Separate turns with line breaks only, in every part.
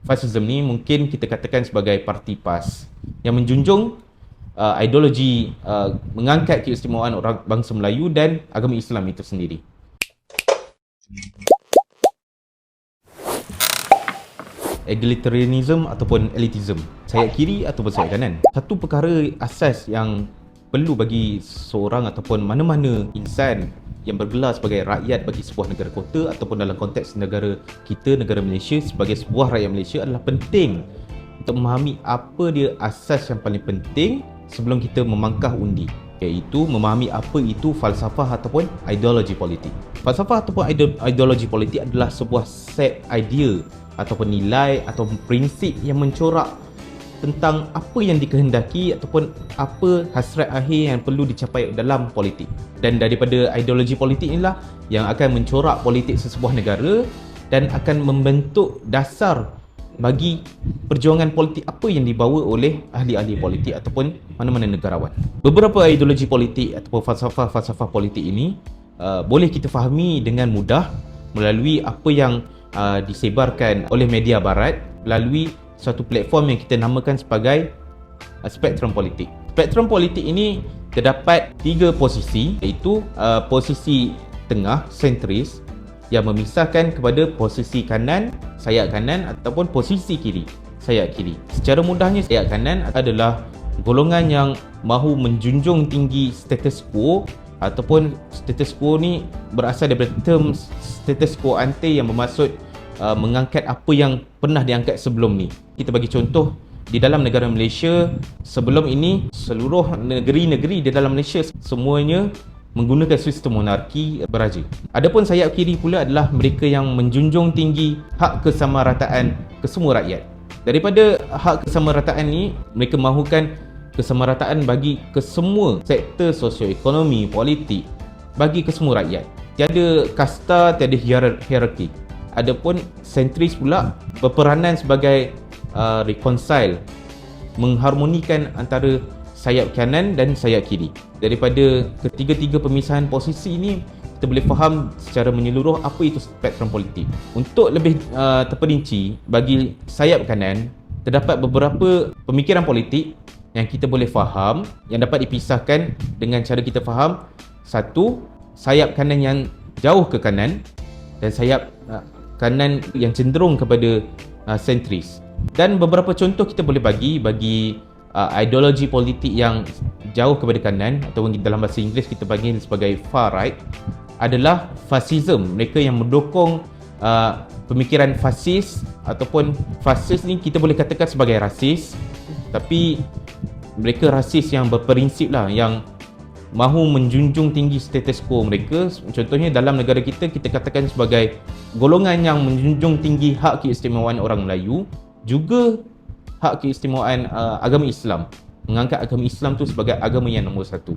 fasism ni mungkin kita katakan sebagai parti PAS yang menjunjung ideologi mengangkat keistimewaan orang bangsa Melayu dan agama Islam itu sendiri. Egalitarianism ataupun elitism, sayap kiri ataupun sayap kanan. Satu perkara asas yang perlu bagi seorang ataupun mana-mana insan yang bergelar sebagai rakyat bagi sebuah negara kota ataupun dalam konteks negara kita, negara Malaysia, sebagai sebuah rakyat Malaysia adalah penting untuk memahami apa dia asas yang paling penting sebelum kita memangkah undi, iaitu memahami apa itu falsafah ataupun ideologi politik. Falsafah ataupun ideologi politik adalah sebuah set idea ataupun nilai atau prinsip yang mencorak tentang apa yang dikehendaki ataupun apa hasrat akhir yang perlu dicapai dalam politik. Dan daripada ideologi politik inilah yang akan mencorak politik sesebuah negara dan akan membentuk dasar bagi perjuangan politik apa yang dibawa oleh ahli-ahli politik ataupun mana-mana negarawan. Beberapa ideologi politik ataupun falsafah politik ini boleh kita fahami dengan mudah melalui apa yang disebarkan oleh media barat melalui suatu platform yang kita namakan sebagai spektrum politik. Spektrum politik ini terdapat 3 posisi, iaitu posisi tengah, sentris, yang memisahkan kepada posisi kanan, sayap kanan ataupun posisi kiri, sayap kiri. Secara mudahnya, sayap kanan adalah golongan yang mahu menjunjung tinggi status quo, ataupun status quo ni berasal daripada term status quo ante yang bermaksud mengangkat apa yang pernah diangkat sebelum ni. Kita bagi contoh, di dalam negara Malaysia sebelum ini, seluruh negeri-negeri di dalam Malaysia semuanya menggunakan sistem monarki beraja. Adapun sayap kiri pula adalah mereka yang menjunjung tinggi hak kesamarataan kesemua rakyat. Daripada hak kesamarataan ni, mereka mahukan kesamarataan bagi kesemua sektor sosioekonomi, politik, bagi kesemua rakyat. Tiada kasta, tiada hierarki. Adapun sentris pula berperanan sebagai reconcile, mengharmonikan antara sayap kanan dan sayap kiri. Daripada ketiga-tiga pemisahan posisi ini, kita boleh faham secara menyeluruh apa itu spektrum politik. Untuk lebih terperinci, bagi sayap kanan, terdapat beberapa pemikiran politik yang kita boleh faham, yang dapat dipisahkan dengan cara kita faham. Satu, sayap kanan yang jauh ke kanan dan sayap kanan yang cenderung kepada sentris. Dan beberapa contoh kita boleh bagi ideologi politik yang jauh kepada kanan, ataupun dalam bahasa Inggeris kita panggil sebagai far right, adalah fasism. Mereka yang mendukung pemikiran fasis, ataupun fasis ni kita boleh katakan sebagai rasis, tapi mereka rasis yang berprinsip lah, yang mahu menjunjung tinggi status quo mereka. Contohnya dalam negara kita, kita katakan sebagai golongan yang menjunjung tinggi hak keistimewaan orang Melayu, juga hak keistimewaan agama Islam, mengangkat agama Islam tu sebagai agama yang nombor satu.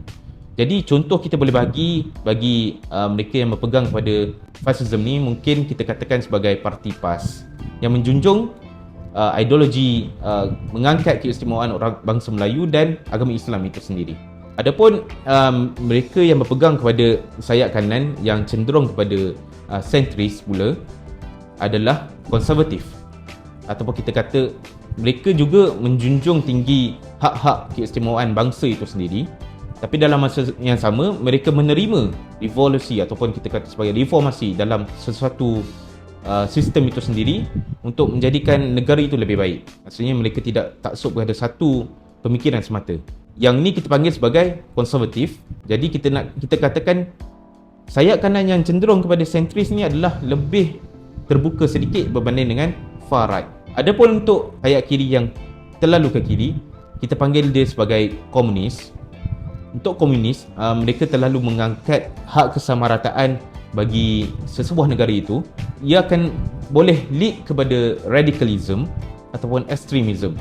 Jadi contoh kita boleh bagi mereka yang berpegang kepada fasism ni, mungkin kita katakan sebagai parti PAS yang menjunjung ideologi mengangkat keistimewaan orang bangsa Melayu dan agama Islam itu sendiri. Adapun mereka yang berpegang kepada sayap kanan yang cenderung kepada sentris pula adalah konservatif, ataupun kita kata mereka juga menjunjung tinggi hak-hak keistimewaan bangsa itu sendiri, tapi dalam masa yang sama mereka menerima revolusi ataupun kita kata sebagai reformasi dalam sesuatu sistem itu sendiri untuk menjadikan negara itu lebih baik. Maksudnya mereka tidak taksub kepada satu pemikiran semata. Yang ni kita panggil sebagai konservatif. Jadi kita katakan sayap kanan yang cenderung kepada sentris ni adalah lebih terbuka sedikit berbanding dengan far right. Adapun untuk sayap kiri yang terlalu ke kiri, kita panggil dia sebagai komunis. Untuk komunis, mereka terlalu mengangkat hak kesamarataan bagi sesebuah negara itu. Ia akan boleh lead kepada radicalism ataupun extremism.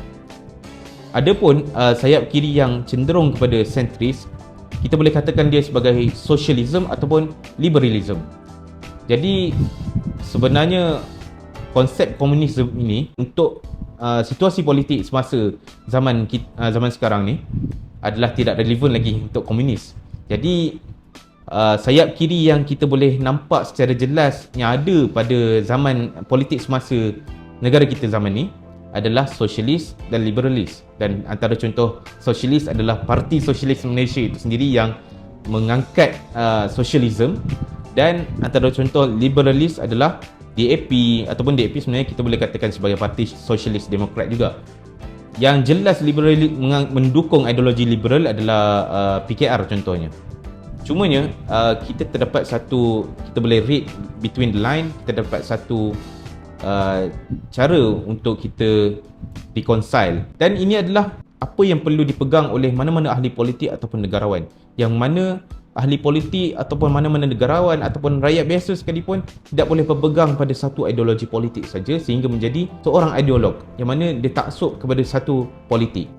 Adapun sayap kiri yang cenderung kepada sentris, kita boleh katakan dia sebagai socialism ataupun liberalism. Jadi sebenarnya konsep komunisme ini untuk situasi politik semasa zaman sekarang ni adalah tidak relevan lagi untuk komunis. Jadi sayap kiri yang kita boleh nampak secara jelas yang ada pada zaman politik semasa negara kita zaman ni adalah sosialis dan liberalis, dan antara contoh sosialis adalah Parti Sosialis Malaysia itu sendiri yang mengangkat sosialisme, dan antara contoh liberalis adalah DAP, ataupun DAP sebenarnya kita boleh katakan sebagai Parti Sosialis Demokrat juga. Yang jelas liberalis mendukung ideologi liberal adalah PKR contohnya. Cumanya kita terdapat satu, kita boleh read between the line, kita dapat satu cara untuk kita reconcile, dan ini adalah apa yang perlu dipegang oleh mana-mana ahli politik ataupun negarawan, yang mana ahli politik ataupun mana-mana negarawan ataupun rakyat biasa sekalipun tidak boleh berpegang pada satu ideologi politik saja sehingga menjadi seorang ideolog yang mana dia taksub kepada satu politik.